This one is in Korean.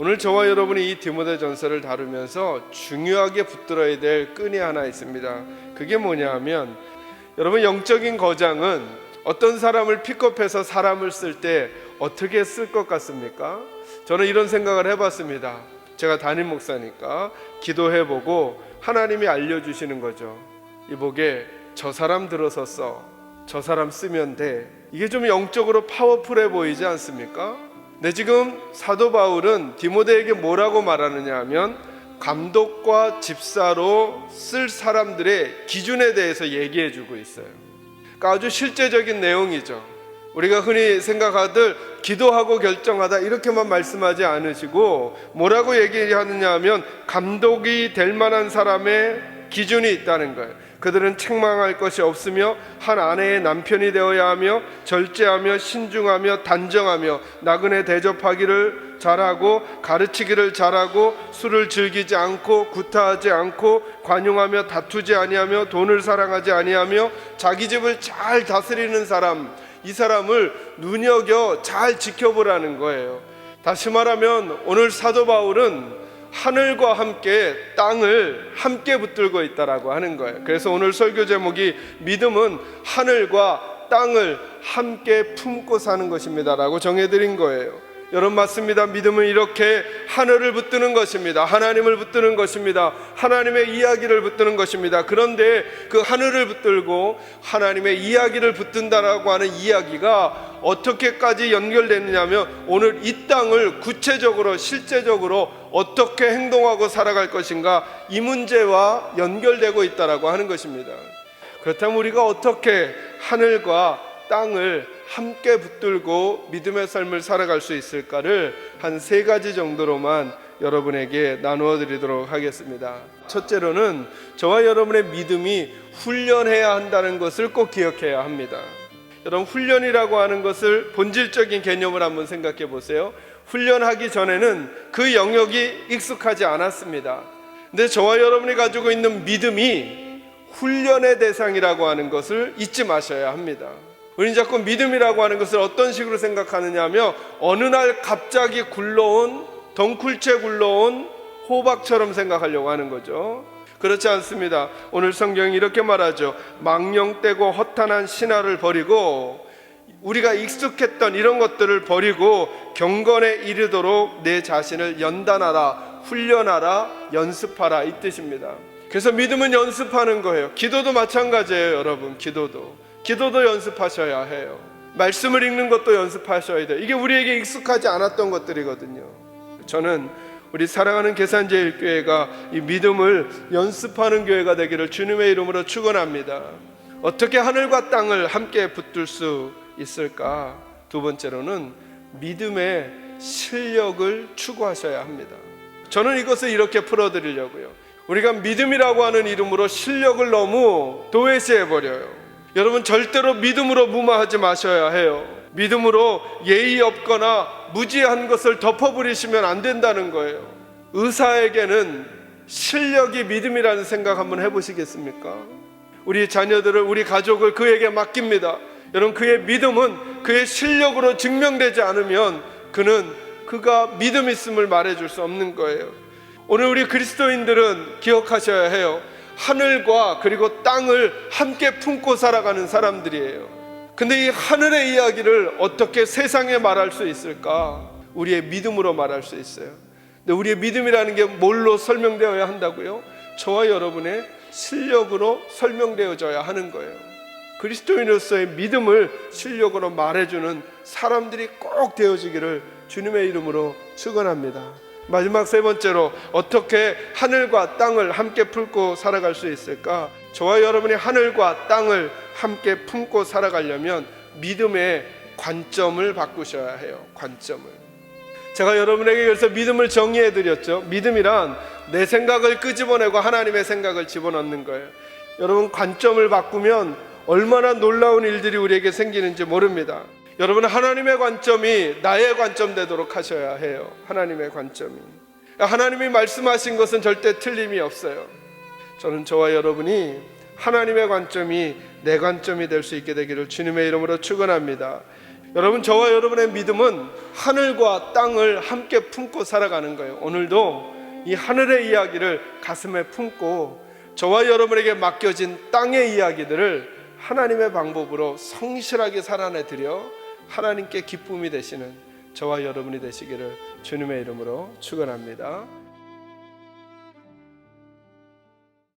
오늘 저와 여러분이 이 디모데전서를 다루면서 중요하게 붙들어야 될 끈이 하나 있습니다. 그게 뭐냐 하면, 여러분, 영적인 거장은 어떤 사람을 픽업해서 사람을 쓸 때 어떻게 쓸 것 같습니까? 저는 이런 생각을 해봤습니다. 제가 담임 목사니까 기도해보고 하나님이 알려주시는 거죠. 이보게 저 사람 들어서 써, 저 사람 쓰면 돼. 이게 좀 영적으로 파워풀해 보이지 않습니까? 근데 지금 사도 바울은 디모데에게 뭐라고 말하느냐 하면, 감독과 집사로 쓸 사람들의 기준에 대해서 얘기해 주고 있어요. 그러니까 아주 실제적인 내용이죠. 우리가 흔히 생각하듯 기도하고 결정하다 이렇게만 말씀하지 않으시고, 뭐라고 얘기하느냐 하면 감독이 될 만한 사람의 기준이 있다는 거예요. 그들은 책망할 것이 없으며 한 아내의 남편이 되어야 하며 절제하며 신중하며 단정하며 나그네 대접하기를 잘하고 가르치기를 잘하고 술을 즐기지 않고 구타하지 않고 관용하며 다투지 아니하며 돈을 사랑하지 아니하며 자기 집을 잘 다스리는 사람, 이 사람을 눈여겨 잘 지켜보라는 거예요. 다시 말하면 오늘 사도 바울은 하늘과 함께 땅을 함께 붙들고 있다라고 하는 거예요. 그래서 오늘 설교 제목이 믿음은 하늘과 땅을 함께 품고 사는 것입니다 라고 정해드린 거예요. 여러분, 맞습니다. 믿음은 이렇게 하늘을 붙드는 것입니다. 하나님을 붙드는 것입니다. 하나님의 이야기를 붙드는 것입니다. 그런데 그 하늘을 붙들고 하나님의 이야기를 붙든다라고 하는 이야기가 어떻게까지 연결되느냐면, 오늘 이 땅을 구체적으로 실제적으로 어떻게 행동하고 살아갈 것인가, 이 문제와 연결되고 있다라고 하는 것입니다. 그렇다면 우리가 어떻게 하늘과 땅을 함께 붙들고 믿음의 삶을 살아갈 수 있을까를 한 3가지 정도로만 여러분에게 나누어 드리도록 하겠습니다. 첫째로는 저와 여러분의 믿음이 훈련해야 한다는 것을 꼭 기억해야 합니다. 여러분, 훈련이라고 하는 것을 본질적인 개념을 한번 생각해 보세요. 훈련하기 전에는 그 영역이 익숙하지 않았습니다. 근데 저와 여러분이 가지고 있는 믿음이 훈련의 대상이라고 하는 것을 잊지 마셔야 합니다. 우리는 자꾸 믿음이라고 하는 것을 어떤 식으로 생각하느냐 하면, 어느 날 갑자기 굴러온, 덩굴째 굴러온 호박처럼 생각하려고 하는 거죠. 그렇지 않습니다. 오늘 성경이 이렇게 말하죠. 망령되고 허탄한 신화를 버리고, 우리가 익숙했던 이런 것들을 버리고 경건에 이르도록 내 자신을 연단하라, 훈련하라, 연습하라, 이 뜻입니다. 그래서 믿음은 연습하는 거예요. 기도도 마찬가지예요. 여러분, 기도도 연습하셔야 해요. 말씀을 읽는 것도 연습하셔야 돼요. 이게 우리에게 익숙하지 않았던 것들이거든요. 저는 우리 사랑하는 계산제일교회가 이 믿음을 연습하는 교회가 되기를 주님의 이름으로 축원합니다. 어떻게 하늘과 땅을 함께 붙들 수 있을까? 2번째로는 믿음의 실력을 추구하셔야 합니다. 저는 이것을 이렇게 풀어드리려고요. 우리가 믿음이라고 하는 이름으로 실력을 너무 도외시해버려요. 여러분, 절대로 믿음으로 무마하지 마셔야 해요. 믿음으로 예의 없거나 무지한 것을 덮어버리시면 안 된다는 거예요. 의사에게는 실력이 믿음이라는 생각 한번 해보시겠습니까? 우리 자녀들을, 우리 가족을 그에게 맡깁니다. 여러분, 그의 믿음은 그의 실력으로 증명되지 않으면 그가 믿음 있음을 말해줄 수 없는 거예요. 오늘 우리 그리스도인들은 기억하셔야 해요. 하늘과 그리고 땅을 함께 품고 살아가는 사람들이에요. 근데 이 하늘의 이야기를 어떻게 세상에 말할 수 있을까? 우리의 믿음으로 말할 수 있어요. 근데 우리의 믿음이라는 게 뭘로 설명되어야 한다고요? 저와 여러분의 실력으로 설명되어져야 하는 거예요. 그리스도인으로서의 믿음을 실력으로 말해주는 사람들이 꼭 되어지기를 주님의 이름으로 축원합니다. 마지막 3번째로 어떻게 하늘과 땅을 함께 품고 살아갈 수 있을까? 저와 여러분이 하늘과 땅을 함께 품고 살아가려면 믿음의 관점을 바꾸셔야 해요. 관점을. 제가 여러분에게 그래서 믿음을 정의해 드렸죠. 믿음이란 내 생각을 끄집어내고 하나님의 생각을 집어넣는 거예요. 여러분, 관점을 바꾸면 얼마나 놀라운 일들이 우리에게 생기는지 모릅니다. 여러분, 하나님의 관점이 나의 관점 되도록 하셔야 해요. 하나님의 관점이. 하나님이 말씀하신 것은 절대 틀림이 없어요. 저는 저와 여러분이 하나님의 관점이 내 관점이 될 수 있게 되기를 주님의 이름으로 축원합니다. 여러분, 저와 여러분의 믿음은 하늘과 땅을 함께 품고 살아가는 거예요. 오늘도 이 하늘의 이야기를 가슴에 품고 저와 여러분에게 맡겨진 땅의 이야기들을 하나님의 방법으로 성실하게 살아내드려 하나님께 기쁨이 되시는 저와 여러분이 되시기를 주님의 이름으로 축원합니다.